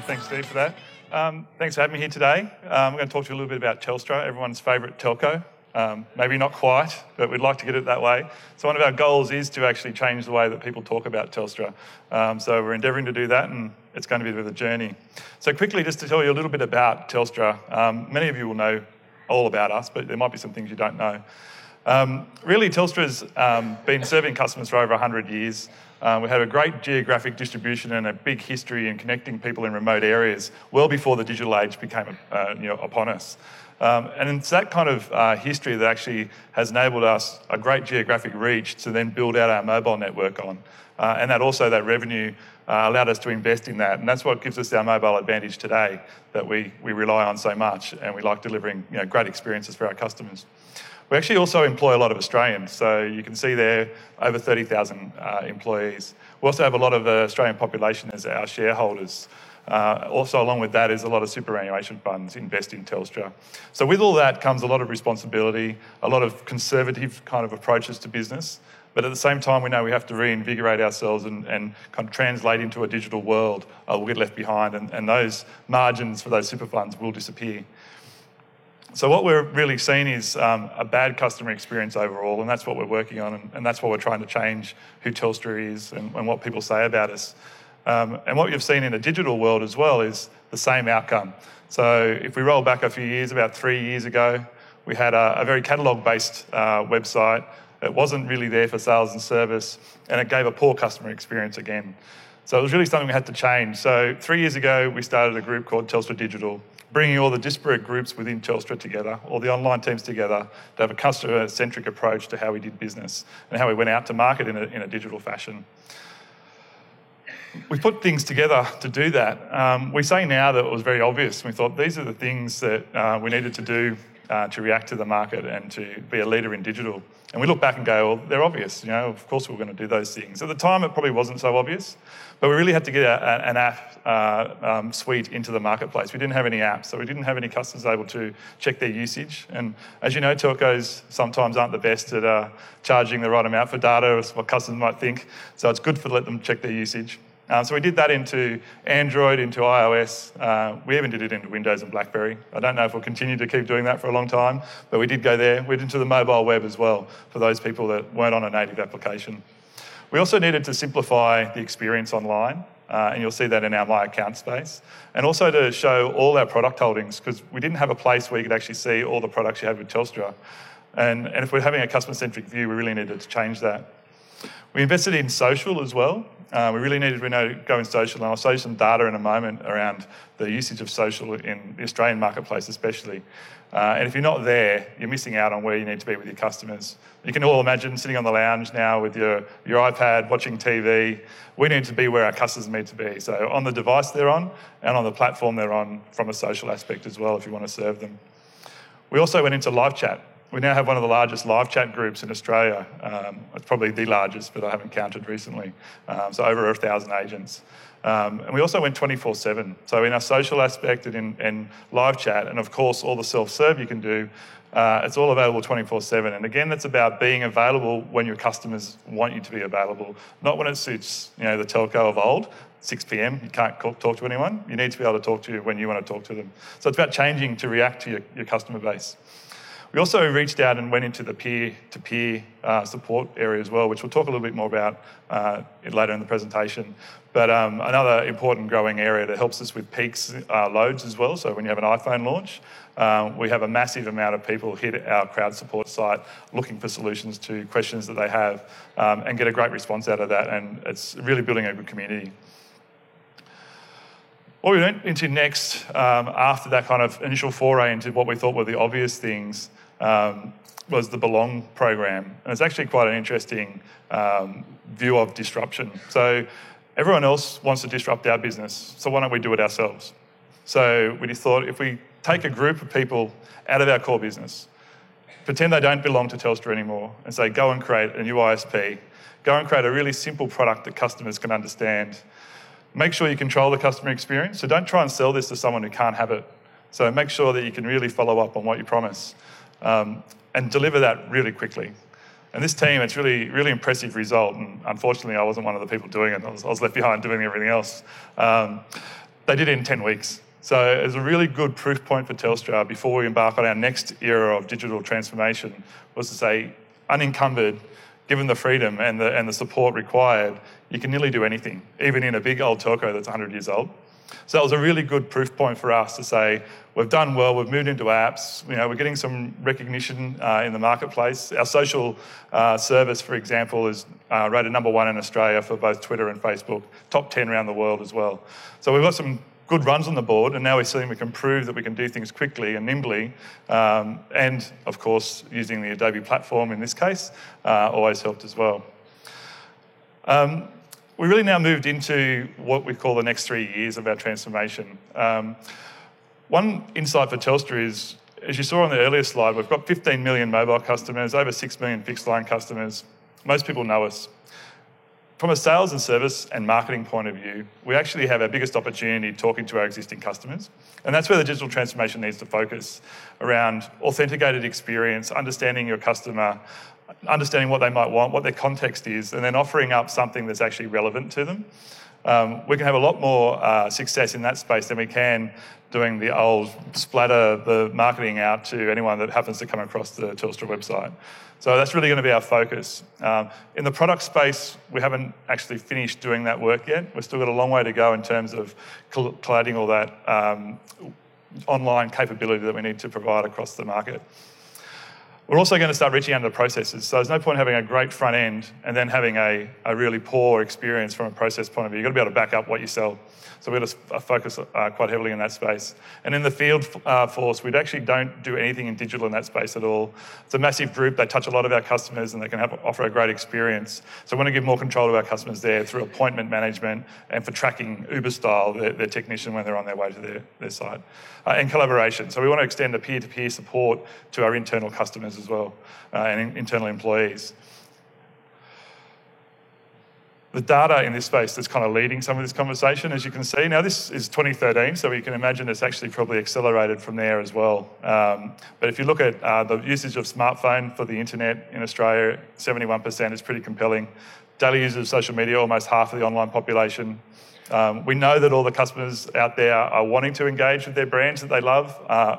Thanks, Steve, for that. Thanks for having me here today. I'm going to talk to you a little bit about Telstra, everyone's favourite telco. Maybe not quite, but we'd like to get it that way. So one of our goals is to actually change the way that people talk about Telstra. So we're endeavouring to do that, and it's going to be a bit of a journey. So quickly, just to tell you a little bit about Telstra. Many of you will know all about us, but there might be some things you don't know. Really, Telstra's been serving customers for over 100 years. We have a great geographic distribution and a big history in connecting people in remote areas well before the digital age became upon us. And it's that kind of history that actually has enabled us a great geographic reach to then build out our mobile network on. And that revenue allowed us to invest in that. And that's what gives us our mobile advantage today, that we rely on so much, and we like delivering great experiences for our customers. We actually also employ a lot of Australians, so you can see there over 30,000 employees. We also have a lot of the Australian population as our shareholders. Also along with that is a lot of superannuation funds invest in Telstra. So with all that comes a lot of responsibility, a lot of conservative kind of approaches to business, but at the same time we know we have to reinvigorate ourselves and kind of translate into a digital world. We'll get left behind, and those margins for those super funds will disappear. So what we're really seeing is a bad customer experience overall, and that's what we're working on, and that's what we're trying to change, who Telstra is and what people say about us. And what you've seen in the digital world as well is the same outcome. So if we roll back a few years, about 3 years ago, we had a very catalogue-based website. It wasn't really there for sales and service, and it gave a poor customer experience again. So it was really something we had to change. So 3 years ago, we started a group called Telstra Digital, bringing all the disparate groups within Telstra together, all the online teams together, to have a customer-centric approach to how we did business and how we went out to market in a digital fashion. We put things together to do that. We say now that it was very obvious. We thought these are the things that we needed to do to react to the market and to be a leader in digital. And we look back and go, well, they're obvious. Of course we were going to do those things. At the time, it probably wasn't so obvious, but we really had to get an app suite into the marketplace. We didn't have any apps, so we didn't have any customers able to check their usage. And as you know, telcos sometimes aren't the best at charging the right amount for data, or what customers might think. So it's good to let them check their usage. So we did that into Android, into iOS. We even did it into Windows and BlackBerry. I don't know if we'll continue to keep doing that for a long time, but we did go there. We went into the mobile web as well for those people that weren't on a native application. We also needed to simplify the experience online, and you'll see that in our My Account space, and also to show all our product holdings, because we didn't have a place where you could actually see all the products you had with Telstra. And if we're having a customer-centric view, we really needed to change that. We invested in social as well. We really needed to go in social, and I'll show you some data in a moment around the usage of social in the Australian marketplace especially. And if you're not there, you're missing out on where you need to be with your customers. You can all imagine sitting on the lounge now with your iPad, watching TV. We need to be where our customers need to be. So on the device they're on, and on the platform they're on from a social aspect as well if you want to serve them. We also went into live chat. We now have one of the largest live chat groups in Australia. It's probably the largest, but I haven't counted recently. So over 1,000 agents. And we also went 24/7. So in our social aspect and in live chat, and of course all the self-serve you can do, it's all available 24/7. And again, that's about being available when your customers want you to be available, not when it suits the telco of old. 6 p.m, you can't talk to anyone. You need to be able to talk to you when you want to talk to them. So it's about changing to react to your customer base. We also reached out and went into the peer-to-peer support area as well, which we'll talk a little bit more about later in the presentation. But another important growing area that helps us with peaks loads as well. So when you have an iPhone launch, we have a massive amount of people hit our crowd support site looking for solutions to questions that they have and get a great response out of that. And it's really building a good community. What we went into next, after that kind of initial foray into what we thought were the obvious things, was the Belong program. And it's actually quite an interesting view of disruption. So everyone else wants to disrupt our business, so why don't we do it ourselves? So we just thought, if we take a group of people out of our core business, pretend they don't belong to Telstra anymore, and say, go and create a new ISP, go and create a really simple product that customers can understand. Make sure you control the customer experience. So don't try and sell this to someone who can't have it. So make sure that you can really follow up on what you promise and deliver that really quickly. And this team, it's really, really impressive result. And unfortunately, I wasn't one of the people doing it. I was left behind doing everything else. They did it in 10 weeks. So it was a really good proof point for Telstra before we embark on our next era of digital transformation, was to say, unencumbered, given the freedom and the support required, you can nearly do anything, even in a big old telco that's 100 years old. So that was a really good proof point for us to say, we've done well, we've moved into apps, we're getting some recognition in the marketplace. Our social service, for example, is rated #1 in Australia for both Twitter and Facebook, top 10 around the world as well. So we've got some good runs on the board, and now we're seeing we can prove that we can do things quickly and nimbly, and of course, using the Adobe platform in this case, always helped as well. We really now moved into what we call the next 3 years of our transformation. One insight for Telstra is, as you saw on the earlier slide, we've got 15 million mobile customers, over 6 million fixed line customers. Most people know us. From a sales and service and marketing point of view, we actually have our biggest opportunity talking to our existing customers. And that's where the digital transformation needs to focus, around authenticated experience, understanding your customer, understanding what they might want, what their context is, and then offering up something that's actually relevant to them. We can have a lot more success in that space than we can doing the old splatter the marketing out to anyone that happens to come across the Telstra website. So that's really going to be our focus. In the product space, we haven't actually finished doing that work yet. We've still got a long way to go in terms of collating all that online capability that we need to provide across the market. We're also going to start reaching out into processes. So there's no point having a great front end and then having a really poor experience from a process point of view. You've got to be able to back up what you sell. So we're going to focus quite heavily in that space. And in the field force, we actually don't do anything in digital in that space at all. It's a massive group. They touch a lot of our customers and they can offer a great experience. So we want to give more control to our customers there through appointment management and for tracking Uber style their technician when they're on their way to their site. And collaboration. So we want to extend the peer-to-peer support to our internal customers as well, and internal employees. The data in this space that's kind of leading some of this conversation, as you can see. Now, this is 2013, so you can imagine it's actually probably accelerated from there as well. But if you look at the usage of smartphone for the internet in Australia, 71% is pretty compelling. Daily users of social media, almost half of the online population. We know that all the customers out there are wanting to engage with their brands that they love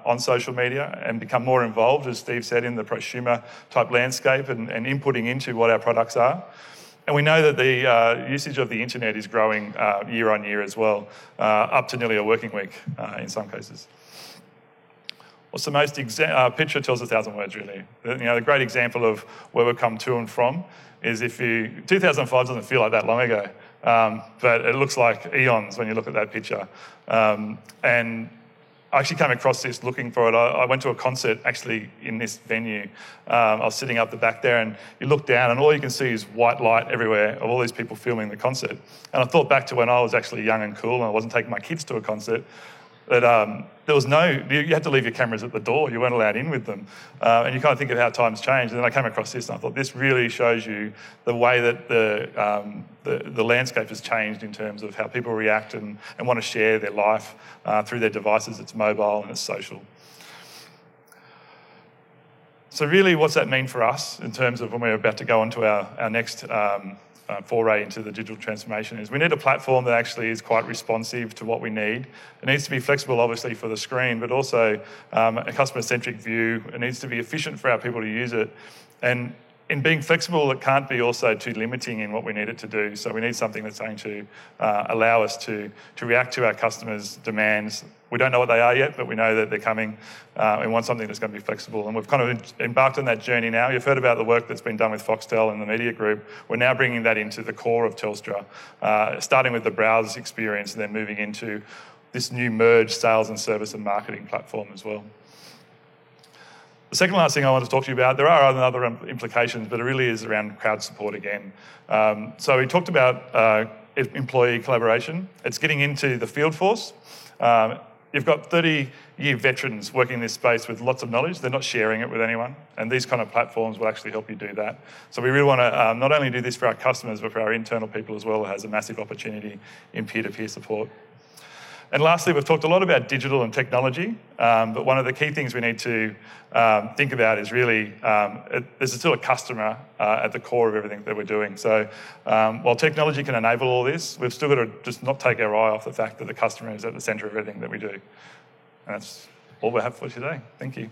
on social media and become more involved, as Steve said, in the prosumer type landscape and inputting into what our products are. And we know that the usage of the internet is growing year on year as well, up to nearly a working week in some cases. What's the most picture tells 1,000 words, really. The great example of where we've come to and from is 2005 doesn't feel like that long ago, but it looks like eons when you look at that picture. And I actually came across this looking for it. I went to a concert actually in this venue. I was sitting up the back there and you look down and all you can see is white light everywhere of all these people filming the concert. And I thought back to when I was actually young and cool and I wasn't taking my kids to a concert. That there was you had to leave your cameras at the door. You weren't allowed in with them. And you kind of think of how times changed. And then I came across this and I thought, this really shows you the way that the landscape has changed in terms of how people react and want to share their life through their devices. It's mobile and it's social. So really, what's that mean for us in terms of when we're about to go on to our next foray into the digital transformation is we need a platform that actually is quite responsive to what we need. It needs to be flexible, obviously, for the screen, but also a customer-centric view. It needs to be efficient for our people to use it. And in being flexible, it can't be also too limiting in what we need it to do. So we need something that's going to allow us to react to our customers' demands. We don't know what they are yet, but we know that they're coming. We want something that's going to be flexible. And we've kind of embarked on that journey now. You've heard about the work that's been done with Foxtel and the media group. We're now bringing that into the core of Telstra, starting with the browse experience and then moving into this new merged sales and service and marketing platform as well. The second last thing I want to talk to you about, there are other implications, but it really is around crowd support again. So we talked about employee collaboration. It's getting into the field force. You've got 30-year veterans working in this space with lots of knowledge. They're not sharing it with anyone. And these kind of platforms will actually help you do that. So we really want to not only do this for our customers, but for our internal people as well. It has a massive opportunity in peer-to-peer support. And lastly, we've talked a lot about digital and technology, but one of the key things we need to think about is really there's still a customer at the core of everything that we're doing. So while technology can enable all this, we've still got to just not take our eye off the fact that the customer is at the centre of everything that we do. And that's all we have for today. Thank you.